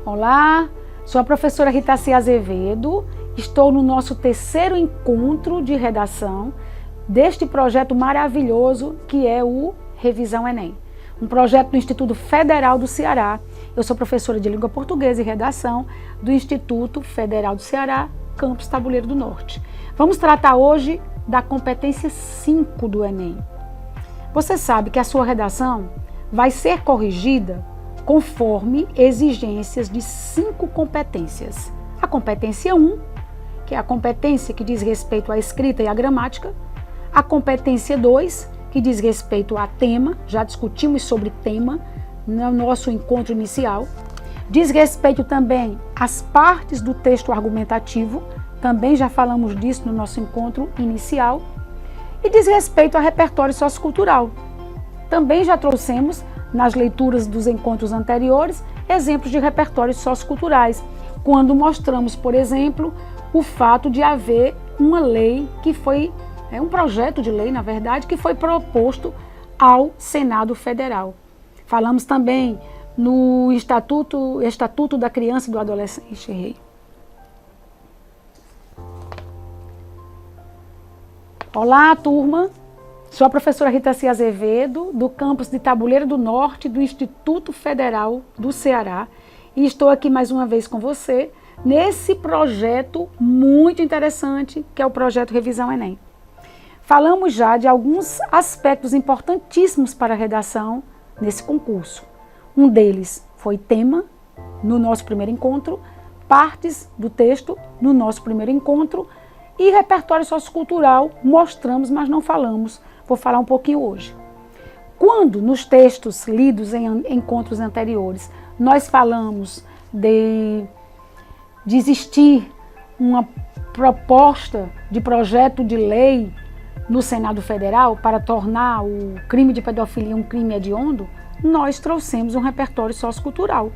Olá, sou a professora Ritaci Azevedo, estou no nosso terceiro encontro de redação deste projeto maravilhoso que é o Revisão Enem, um projeto do Instituto Federal do Ceará. Eu sou professora de Língua Portuguesa e Redação do Instituto Federal do Ceará, Campus Tabuleiro do Norte. Vamos tratar hoje da competência 5 do Enem. Você sabe que a sua redação vai ser corrigida conforme exigências de 5 competências. A competência 1, que é a competência que diz respeito à escrita e à gramática. A competência 2, que diz respeito a tema, já discutimos sobre tema no nosso encontro inicial. Diz respeito também às partes do texto argumentativo, também já falamos disso no nosso encontro inicial. E diz respeito ao repertório sociocultural. Também já trouxemos nas leituras dos encontros anteriores, exemplos de repertórios socioculturais, quando mostramos, por exemplo, o fato de haver uma lei que foi, um projeto de lei, na verdade, que foi proposto ao Senado Federal. Falamos também no Estatuto da Criança e do Adolescente. Olá, turma! Sou a professora Ritaci Azevedo, do campus de Tabuleiro do Norte, do Instituto Federal do Ceará, e estou aqui mais uma vez com você nesse projeto muito interessante, que é o projeto Revisão Enem. Falamos já de alguns aspectos importantíssimos para a redação nesse concurso. Um deles foi tema, no nosso primeiro encontro, partes do texto, no nosso primeiro encontro, e repertório sociocultural, mostramos, mas não falamos. Vou falar um pouquinho hoje. Quando nos textos lidos em encontros anteriores, nós falamos de existir uma proposta de projeto de lei no Senado Federal para tornar o crime de pedofilia um crime hediondo, nós trouxemos um repertório sociocultural.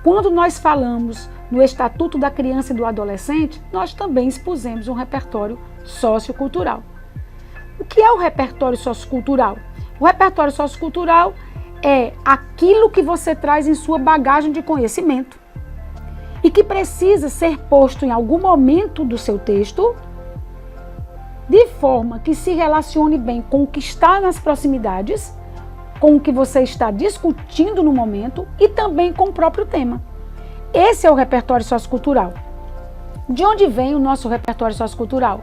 Quando nós falamos no Estatuto da Criança e do Adolescente, nós também expusemos um repertório sociocultural. O que é o repertório sociocultural? O repertório sociocultural é aquilo que você traz em sua bagagem de conhecimento e que precisa ser posto em algum momento do seu texto de forma que se relacione bem com o que está nas proximidades, com o que você está discutindo no momento e também com o próprio tema. Esse é o repertório sociocultural. De onde vem o nosso repertório sociocultural?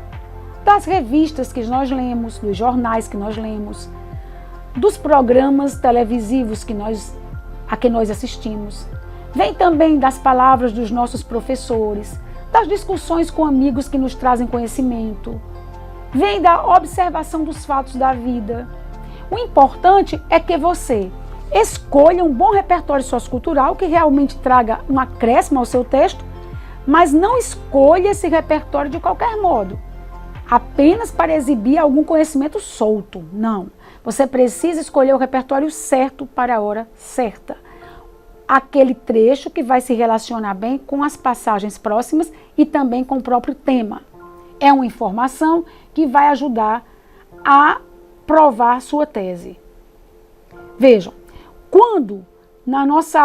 Das revistas que nós lemos, dos jornais que nós lemos, dos programas televisivos a que nós assistimos. Vem também das palavras dos nossos professores, das discussões com amigos que nos trazem conhecimento. Vem da observação dos fatos da vida. O importante é que você escolha um bom repertório sociocultural que realmente traga um acréscimo ao seu texto, mas não escolha esse repertório de qualquer modo, apenas para exibir algum conhecimento solto. Não. Você precisa escolher o repertório certo para a hora certa. Aquele trecho que vai se relacionar bem com as passagens próximas e também com o próprio tema. É uma informação que vai ajudar a provar sua tese. Vejam, quando na nossa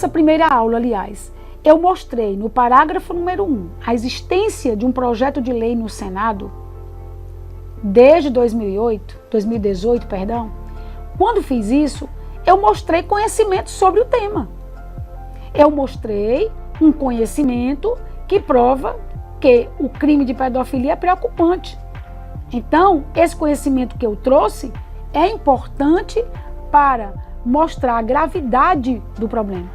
primeira aula, aliás, eu mostrei no parágrafo número 1 a existência de um projeto de lei no Senado desde 2018, quando fiz isso, eu mostrei conhecimento sobre o tema. Eu mostrei um conhecimento que prova que o crime de pedofilia é preocupante. Então, esse conhecimento que eu trouxe é importante para mostrar a gravidade do problema.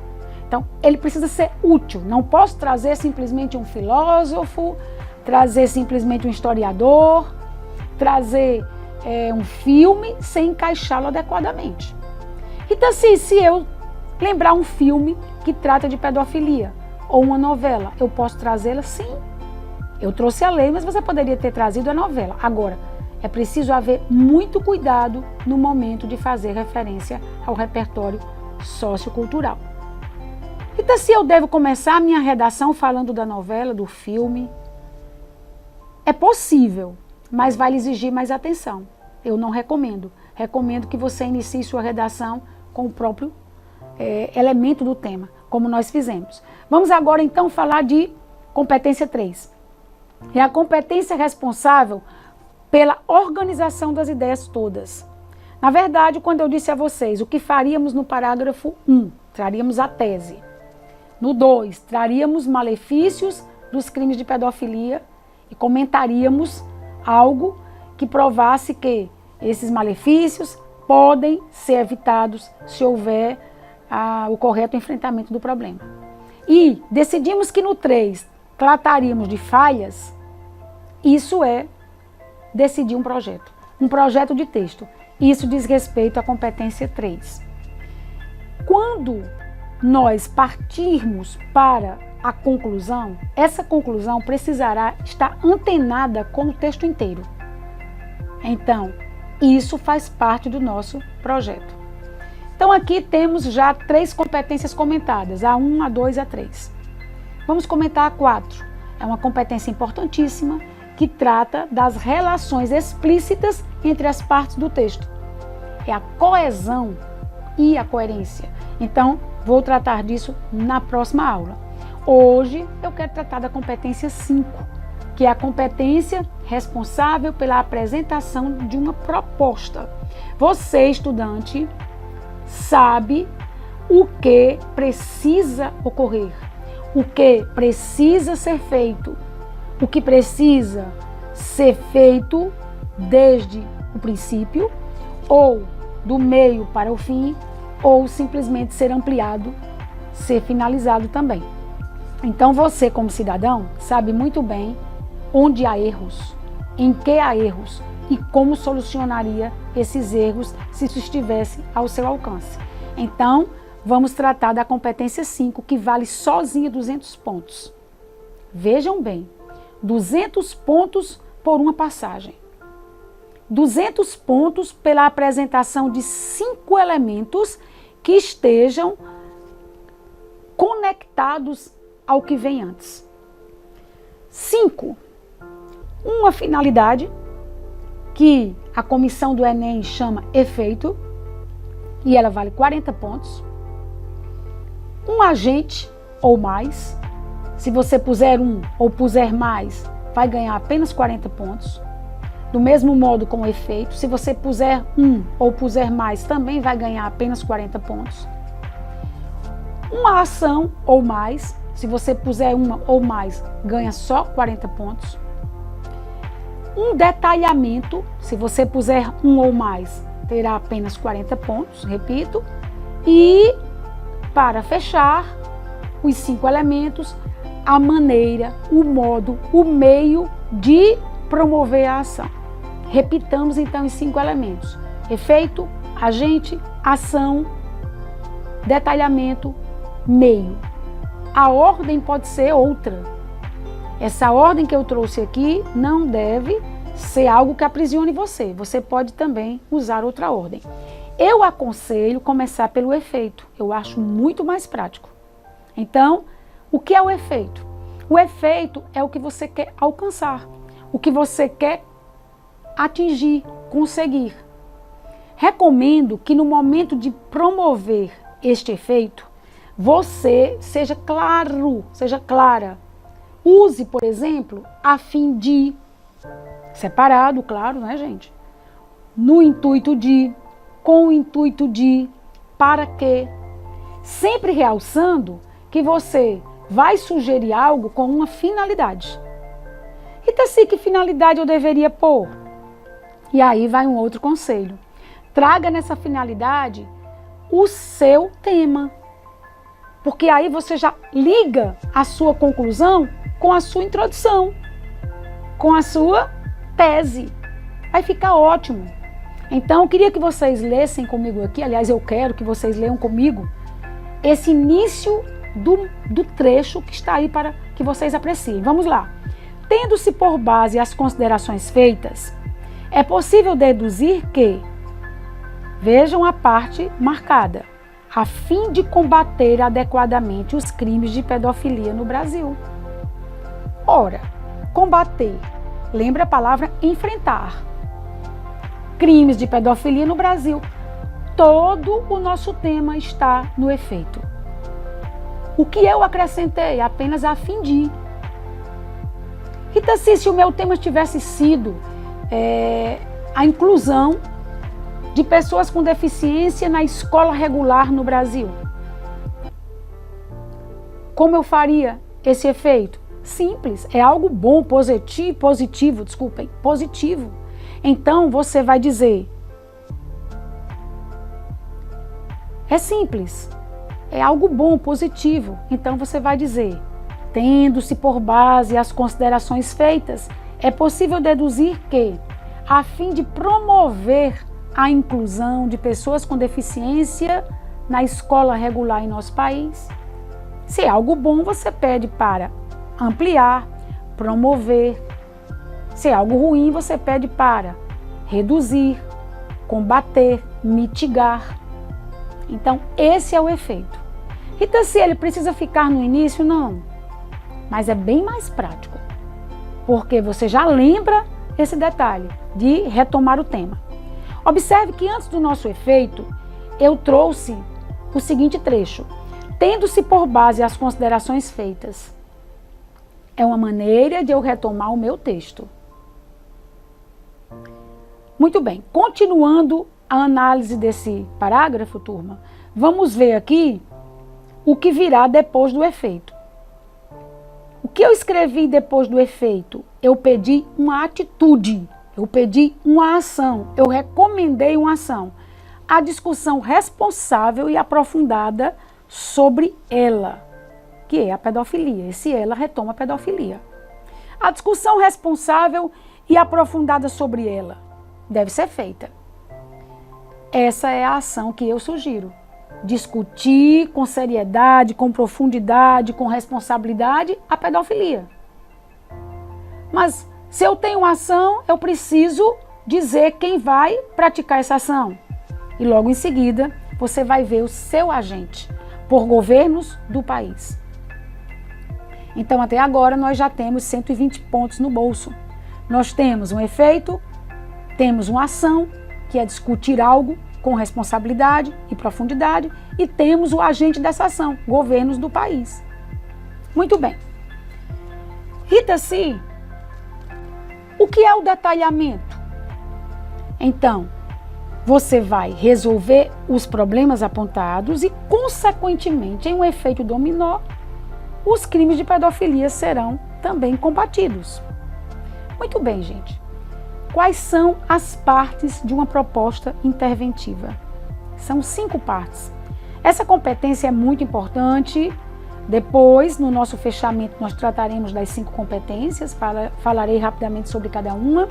Então, ele precisa ser útil. Não posso trazer simplesmente um filósofo, trazer simplesmente um historiador, trazer um filme sem encaixá-lo adequadamente. Então, se eu lembrar um filme que trata de pedofilia, ou uma novela, eu posso trazê-la? Sim. Eu trouxe a lei, mas você poderia ter trazido a novela. Agora, é preciso haver muito cuidado no momento de fazer referência ao repertório sociocultural. Então, se eu devo começar a minha redação falando da novela, do filme, é possível, mas vai exigir mais atenção. Eu não recomendo. Recomendo que você inicie sua redação com o próprio elemento do tema, como nós fizemos. Vamos agora, então, falar de competência 3. É a competência responsável pela organização das ideias todas. Na verdade, quando eu disse a vocês o que faríamos no parágrafo 1, traríamos a tese. No 2, traríamos malefícios dos crimes de pedofilia e comentaríamos algo que provasse que esses malefícios podem ser evitados se houver o correto enfrentamento do problema. E decidimos que no 3 trataríamos de falhas. Isso é decidir um projeto de texto. Isso diz respeito à competência 3. Quando nós partirmos para a conclusão, essa conclusão precisará estar antenada com o texto inteiro. Então, isso faz parte do nosso projeto. Então, aqui temos já 3 competências comentadas, a 1, a 2 e a 3. Vamos comentar a 4. É uma competência importantíssima que trata das relações explícitas entre as partes do texto. É a coesão e a coerência. Então, vou tratar disso na próxima aula. Hoje, eu quero tratar da competência 5, que é a competência responsável pela apresentação de uma proposta. Você, estudante, sabe o que precisa ocorrer, o que precisa ser feito, o que precisa ser feito desde o princípio, ou do meio para o fim, ou simplesmente ser ampliado, ser finalizado também. Então você, como cidadão, sabe muito bem onde há erros, em que há erros e como solucionaria esses erros se isso estivesse ao seu alcance. Então, vamos tratar da competência 5, que vale sozinha 200 pontos. Vejam bem, 200 pontos por uma passagem. 200 pontos pela apresentação de 5 elementos que estejam conectados ao que vem antes. 5. Uma finalidade que a comissão do Enem chama efeito, e ela vale 40 pontos. Um agente ou mais, se você puser um ou puser mais, vai ganhar apenas 40 pontos. Do mesmo modo com o efeito, se você puser um ou puser mais, também vai ganhar apenas 40 pontos. Uma ação ou mais, se você puser uma ou mais, ganha só 40 pontos. Um detalhamento, se você puser um ou mais, terá apenas 40 pontos, repito. E, para fechar, os 5 elementos, a maneira, o modo, o meio de promover a ação. Repitamos então os 5 elementos: efeito, agente, ação, detalhamento, meio. A ordem pode ser outra. Essa ordem que eu trouxe aqui não deve ser algo que aprisione você. Você pode também usar outra ordem. Eu aconselho começar pelo efeito. Eu acho muito mais prático. Então, o que é o efeito? O efeito é o que você quer alcançar, o que você quer atingir, conseguir. Recomendo que no momento de promover este efeito, você seja claro, seja clara. Use, por exemplo, a fim de, separado, claro, né, gente? No intuito de, com o intuito de, para que. Sempre realçando que você vai sugerir algo com uma finalidade. Então, assim, que finalidade eu deveria pôr? E aí vai um outro conselho. Traga nessa finalidade o seu tema. Porque aí você já liga a sua conclusão com a sua introdução, com a sua tese. Vai ficar ótimo. Então, eu queria que vocês lessem comigo aqui, aliás, eu quero que vocês leiam comigo esse início do trecho que está aí para que vocês apreciem. Vamos lá. Tendo-se por base as considerações feitas, é possível deduzir que, vejam a parte marcada, a fim de combater adequadamente os crimes de pedofilia no Brasil. Ora, combater, lembra a palavra enfrentar. Crimes de pedofilia no Brasil. Todo o nosso tema está no efeito. O que eu acrescentei? Apenas a fim de. Rita, se o meu tema tivesse sido a inclusão de pessoas com deficiência na escola regular no Brasil, como eu faria esse efeito? Simples, é algo bom, positivo. Então você vai dizer, é simples, é algo bom, positivo. Então você vai dizer, tendo-se por base as considerações feitas, é possível deduzir que, a fim de promover a inclusão de pessoas com deficiência na escola regular em nosso país, se é algo bom, você pede para ampliar, promover. Se é algo ruim, você pede para reduzir, combater, mitigar. Então, esse é o efeito. Rita, se ele precisa ficar no início, não. Mas é bem mais prático, porque você já lembra esse detalhe de retomar o tema. Observe que antes do nosso efeito, eu trouxe o seguinte trecho. Tendo-se por base as considerações feitas. É uma maneira de eu retomar o meu texto. Muito bem, continuando a análise desse parágrafo, turma, vamos ver aqui o que virá depois do efeito. O que eu escrevi depois do efeito? Eu pedi uma atitude, eu pedi uma ação, eu recomendei uma ação. A discussão responsável e aprofundada sobre ela, que é a pedofilia. Esse ela retoma a pedofilia. A discussão responsável e aprofundada sobre ela deve ser feita. Essa é a ação que eu sugiro. Discutir com seriedade, com profundidade, com responsabilidade a pedofilia. Mas se eu tenho uma ação, eu preciso dizer quem vai praticar essa ação. E logo em seguida, você vai ver o seu agente por governos do país. Então, até agora, nós já temos 120 pontos no bolso. Nós temos um efeito, temos uma ação, que é discutir algo com responsabilidade e profundidade, e temos o agente dessa ação, governos do país. Muito bem. Rita, se o que é o detalhamento? Então, você vai resolver os problemas apontados e, consequentemente, em um efeito dominó, os crimes de pedofilia serão também combatidos. Muito bem, gente. Quais são as partes de uma proposta interventiva? São 5 partes. Essa competência é muito importante. Depois, no nosso fechamento, nós trataremos das 5 competências, falarei rapidamente sobre cada uma.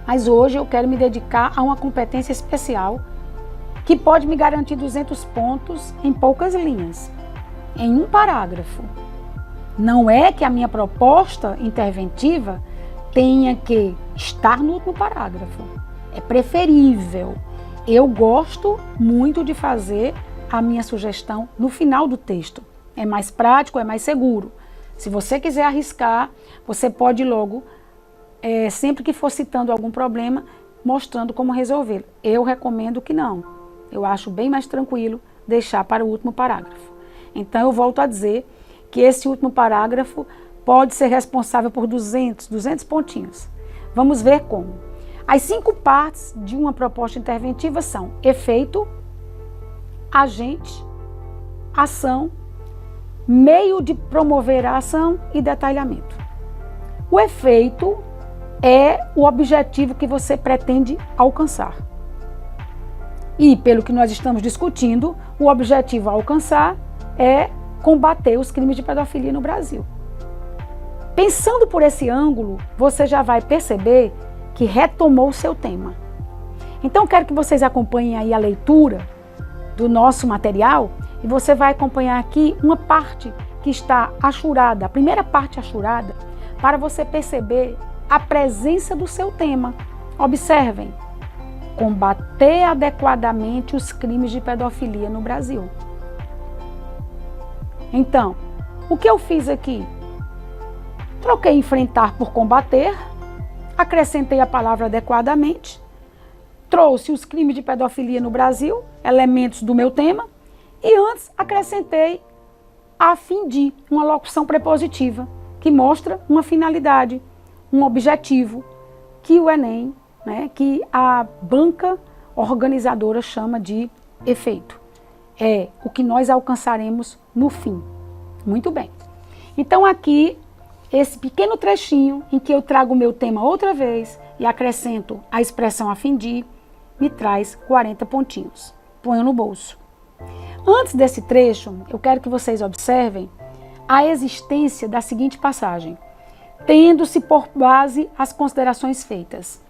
Mas hoje eu quero me dedicar a uma competência especial que pode me garantir 200 pontos em poucas linhas, em um parágrafo. Não é que a minha proposta interventiva tenha que estar no último parágrafo. É preferível. Eu gosto muito de fazer a minha sugestão no final do texto. É mais prático, é mais seguro. Se você quiser arriscar, você pode logo, sempre que for citando algum problema, mostrando como resolvê-lo. Eu recomendo que não. Eu acho bem mais tranquilo deixar para o último parágrafo. Então, eu volto a dizer que esse último parágrafo pode ser responsável por 200 pontinhos. Vamos ver como. As 5 partes de uma proposta interventiva são efeito, agente, ação, meio de promover a ação e detalhamento. O efeito é o objetivo que você pretende alcançar. E, pelo que nós estamos discutindo, o objetivo a alcançar é combater os crimes de pedofilia no Brasil. Pensando por esse ângulo, você já vai perceber que retomou o seu tema. Então, quero que vocês acompanhem aí a leitura do nosso material e você vai acompanhar aqui uma parte que está achurada, a primeira parte achurada, para você perceber a presença do seu tema. Observem, combater adequadamente os crimes de pedofilia no Brasil. Então, o que eu fiz aqui? Troquei enfrentar por combater, acrescentei a palavra adequadamente, trouxe os crimes de pedofilia no Brasil, elementos do meu tema, e antes acrescentei a fim de, uma locução prepositiva, que mostra uma finalidade, um objetivo, que o Enem, que a banca organizadora chama de efeito. É o que nós alcançaremos no fim. Muito bem. Então aqui, esse pequeno trechinho em que eu trago o meu tema outra vez e acrescento a expressão a fim de, me traz 40 pontinhos. Ponho no bolso. Antes desse trecho, eu quero que vocês observem a existência da seguinte passagem. Tendo-se por base as considerações feitas.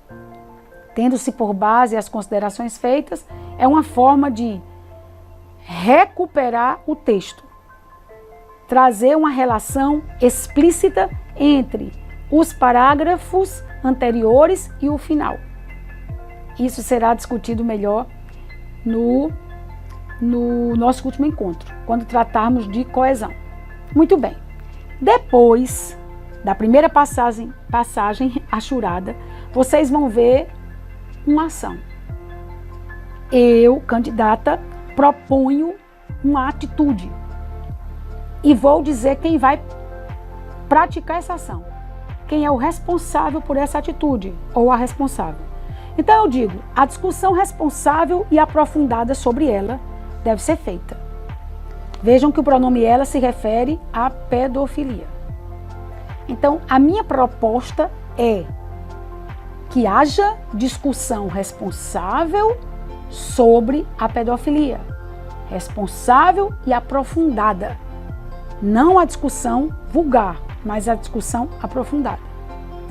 Tendo-se por base as considerações feitas é uma forma de recuperar o texto. Trazer uma relação explícita entre os parágrafos anteriores e o final. Isso será discutido melhor no nosso último encontro, quando tratarmos de coesão. Muito bem. Depois da primeira passagem achurada, vocês vão ver uma ação. Eu, candidata, proponho uma atitude e vou dizer quem vai praticar essa ação. Quem é o responsável por essa atitude ou a responsável. Então eu digo, a discussão responsável e aprofundada sobre ela deve ser feita. Vejam que o pronome ela se refere à pedofilia. Então, a minha proposta é que haja discussão responsável sobre a pedofilia. Responsável e aprofundada. Não a discussão vulgar, mas a discussão aprofundada.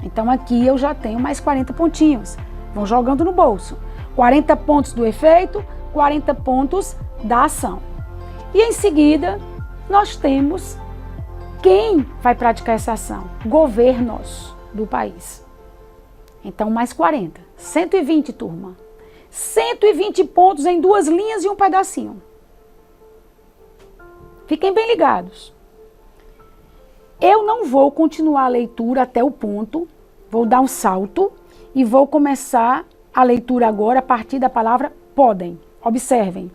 Então, aqui eu já tenho mais 40 pontinhos. Vão jogando no bolso. 40 pontos do efeito, 40 pontos da ação. E em seguida, nós temos quem vai praticar essa ação? Governos do país. Então, mais 40. 120, turma. 120 pontos em 2 linhas e um pedacinho. Fiquem bem ligados. Eu não vou continuar a leitura até o ponto, vou dar um salto e vou começar a leitura agora a partir da palavra podem. Observem.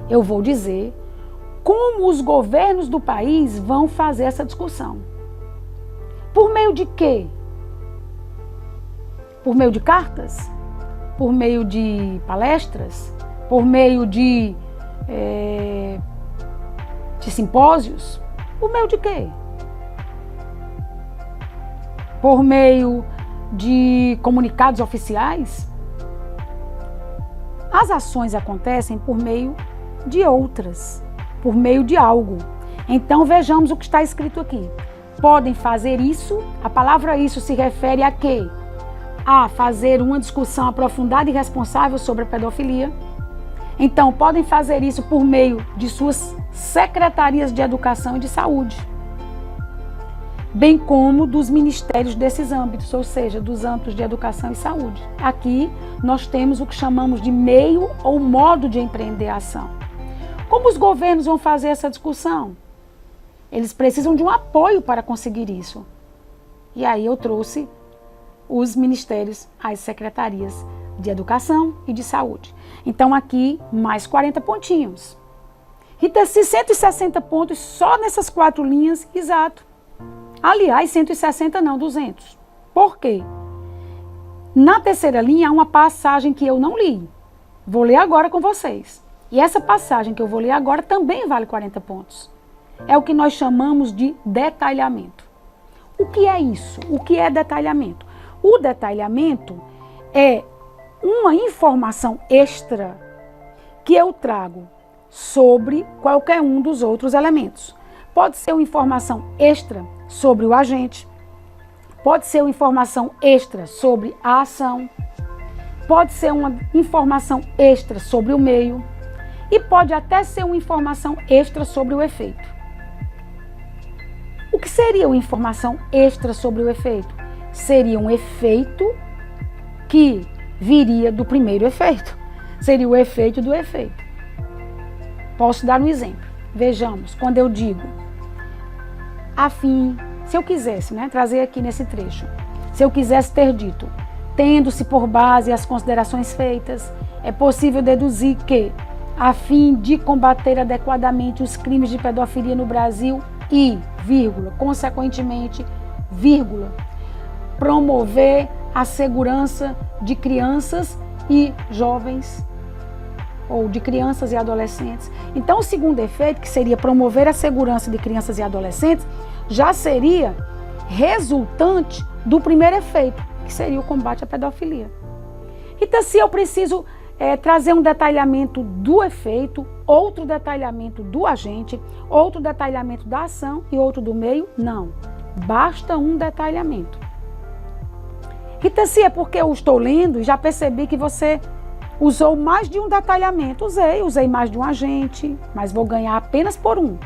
Eu vou dizer como os governos do país vão fazer essa discussão. Por meio de quê? Por meio de cartas? Por meio de palestras? Por meio de simpósios? Por meio de quê? Por meio de comunicados oficiais? As ações acontecem por meio de outras, por meio de algo. Então vejamos o que está escrito aqui. Podem fazer isso, a palavra isso se refere a quê? A fazer uma discussão aprofundada e responsável sobre a pedofilia. Então podem fazer isso por meio de suas secretarias de educação e de saúde, bem como dos ministérios desses âmbitos, ou seja, dos âmbitos de educação e saúde. Aqui nós temos o que chamamos de meio ou modo de empreender a ação. Como os governos vão fazer essa discussão? Eles precisam de um apoio para conseguir isso. E aí eu trouxe os ministérios, as secretarias de educação e de saúde. Então aqui mais 40 pontinhos. Rita, 160 pontos só nessas 4 linhas, exato. Aliás, 160 não, 200. Por quê? Na terceira linha há uma passagem que eu não li. Vou ler agora com vocês. E essa passagem que eu vou ler agora também vale 40 pontos. É o que nós chamamos de detalhamento. O que é isso? O que é detalhamento? O detalhamento é uma informação extra que eu trago sobre qualquer um dos outros elementos. Pode ser uma informação extra sobre o agente, pode ser uma informação extra sobre a ação, pode ser uma informação extra sobre o meio e pode até ser uma informação extra sobre o efeito. O que seria uma informação extra sobre o efeito? Seria um efeito que viria do primeiro efeito. Seria o efeito do efeito. Posso dar um exemplo. Vejamos, quando eu digo a fim, se eu quisesse, trazer aqui nesse trecho, se eu quisesse ter dito, tendo-se por base as considerações feitas, é possível deduzir que, a fim de combater adequadamente os crimes de pedofilia no Brasil e, consequentemente, promover a segurança de crianças e jovens, ou de crianças e adolescentes. Então, o segundo efeito, que seria promover a segurança de crianças e adolescentes, já seria resultante do primeiro efeito, que seria o combate à pedofilia. Então, se eu preciso trazer um detalhamento do efeito, outro detalhamento do agente, outro detalhamento da ação e outro do meio, não. Basta um detalhamento. Então, se é porque eu estou lendo e já percebi que você usou mais de um detalhamento. Usei mais de um agente, mas vou ganhar apenas por um.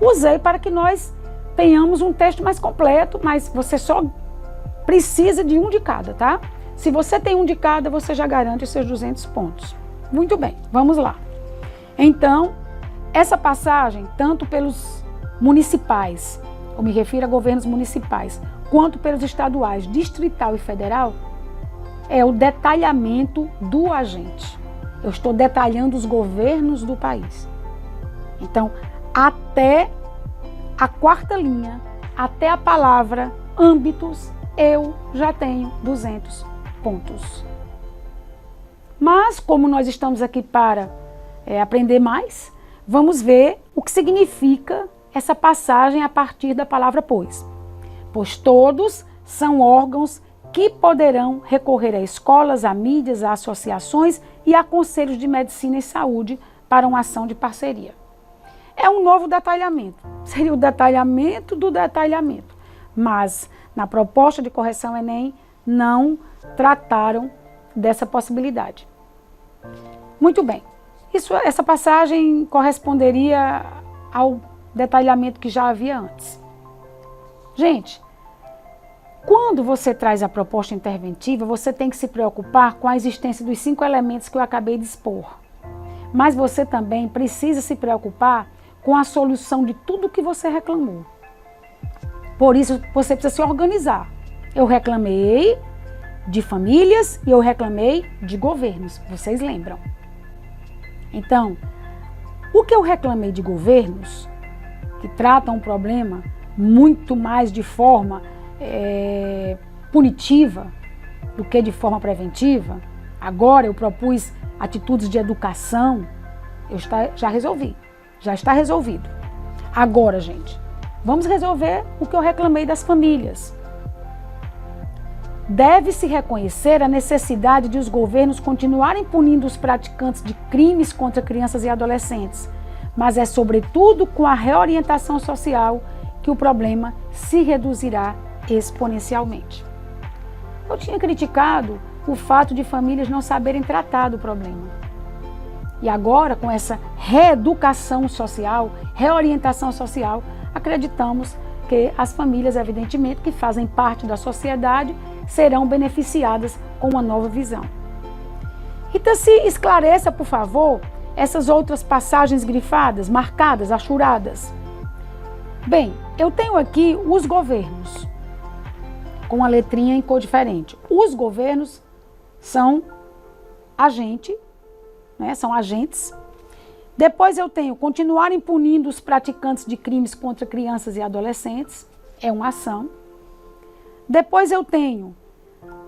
Usei para que nós tenhamos um texto mais completo, mas você só precisa de um de cada, tá? Se você tem um de cada, você já garante os seus 200 pontos. Muito bem, vamos lá. Então, essa passagem, tanto pelos municipais, eu me refiro a governos municipais, quanto pelos estaduais, distrital e federal, é o detalhamento do agente. Eu estou detalhando os governos do país. Então, até a quarta linha, até a palavra âmbitos, eu já tenho 200 pontos. Mas, como nós estamos aqui para aprender mais, vamos ver o que significa essa passagem a partir da palavra pois. Pois todos são órgãos que poderão recorrer a escolas, a mídias, a associações e a conselhos de medicina e saúde para uma ação de parceria. É um novo detalhamento, seria o detalhamento do detalhamento, mas na proposta de correção Enem não trataram dessa possibilidade. Muito bem, essa passagem corresponderia ao detalhamento que já havia antes. Gente, quando você traz a proposta interventiva, você tem que se preocupar com a existência dos 5 elementos que eu acabei de expor. Mas você também precisa se preocupar com a solução de tudo que você reclamou. Por isso, você precisa se organizar. Eu reclamei de famílias e eu reclamei de governos. Vocês lembram? Então, o que eu reclamei de governos, que tratam o problema muito mais de forma punitiva do que de forma preventiva, agora eu propus atitudes de educação, já resolvi, já está resolvido. Agora, gente, vamos resolver o que eu reclamei das famílias. Deve-se reconhecer a necessidade de os governos continuarem punindo os praticantes de crimes contra crianças e adolescentes, mas é sobretudo com a reorientação social que o problema se reduzirá exponencialmente. Eu tinha criticado o fato de famílias não saberem tratar do problema. E agora, com essa reeducação social, reorientação social, acreditamos que as famílias, evidentemente, que fazem parte da sociedade, serão beneficiadas com uma nova visão. Então, se esclareça, por favor, essas outras passagens grifadas, marcadas, achuradas. Bem, eu tenho aqui os governos, com a letrinha em cor diferente. Os governos são são agentes. Depois eu tenho continuarem punindo os praticantes de crimes contra crianças e adolescentes, é uma ação. Depois eu tenho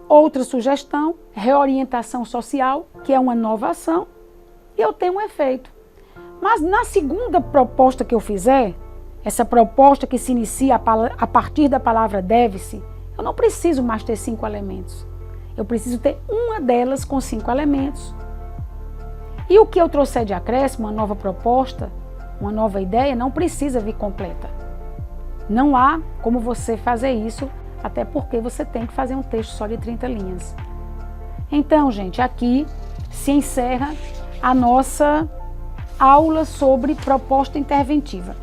outra sugestão, reorientação social, que é uma nova ação, e eu tenho um efeito. Mas na segunda proposta que eu fizer, essa proposta que se inicia a partir da palavra deve-se, eu não preciso mais ter 5 elementos. Eu preciso ter uma delas com 5 elementos. E o que eu trouxer de acréscimo, uma nova proposta, uma nova ideia, não precisa vir completa. Não há como você fazer isso, até porque você tem que fazer um texto só de 30 linhas. Então, gente, aqui se encerra a nossa aula sobre proposta interventiva.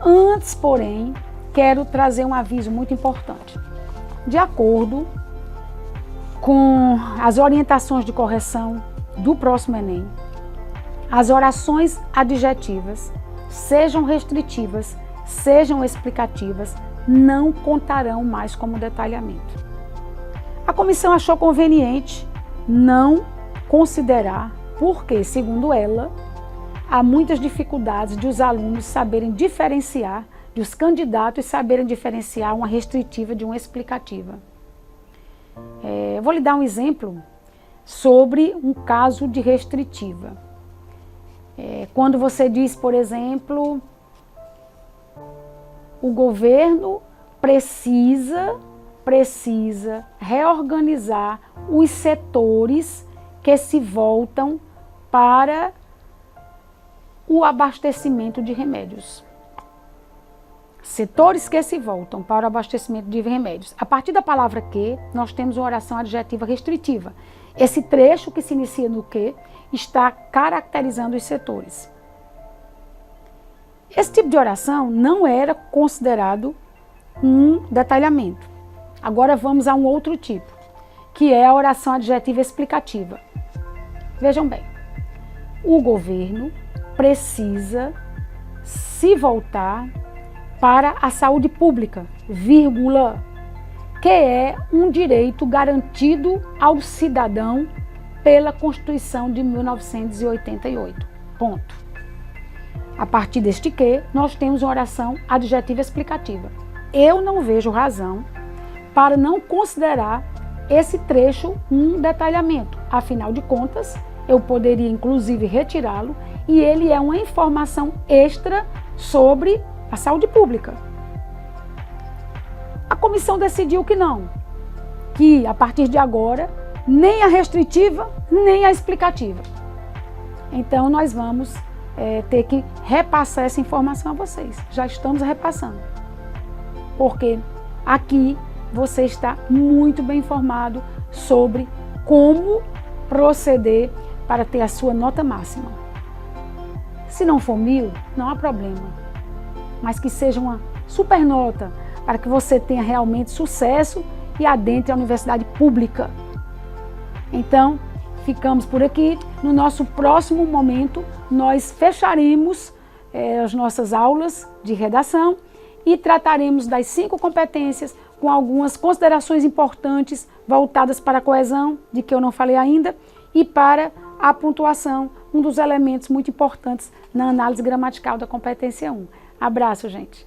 Antes, porém, quero trazer um aviso muito importante. De acordo com as orientações de correção do próximo Enem, as orações adjetivas, sejam restritivas, sejam explicativas, não contarão mais como detalhamento. A comissão achou conveniente não considerar, porque, segundo ela, há muitas dificuldades de os alunos saberem diferenciar, de os candidatos saberem diferenciar uma restritiva de uma explicativa. Vou lhe dar um exemplo sobre um caso de restritiva. Quando você diz, por exemplo, o governo precisa reorganizar os setores que se voltam para o abastecimento de remédios. Setores que se voltam para o abastecimento de remédios. A partir da palavra que, nós temos uma oração adjetiva restritiva. Esse trecho que se inicia no que está caracterizando os setores. Esse tipo de oração não era considerado um detalhamento. Agora vamos a um outro tipo, que é a oração adjetiva explicativa. Vejam bem, o governo precisa se voltar para a saúde pública, vírgula, que é um direito garantido ao cidadão pela Constituição de 1988. Ponto. A partir deste que, nós temos uma oração adjetiva explicativa. Eu não vejo razão para não considerar esse trecho um detalhamento. Afinal de contas, eu poderia inclusive retirá-lo e ele é uma informação extra sobre a saúde pública. A comissão decidiu que não, que a partir de agora, nem a restritiva, nem a explicativa. Então nós vamos ter que repassar essa informação a vocês. Já estamos repassando. Porque aqui você está muito bem informado sobre como proceder para ter a sua nota máxima. Se não for 1000, não há problema. Mas que seja uma super nota para que você tenha realmente sucesso e adentre a universidade pública. Então, ficamos por aqui. No nosso próximo momento, nós fecharemos as nossas aulas de redação e trataremos das 5 competências com algumas considerações importantes voltadas para a coesão, de que eu não falei ainda, e para a pontuação, um dos elementos muito importantes na análise gramatical da competência 1. Abraço, gente!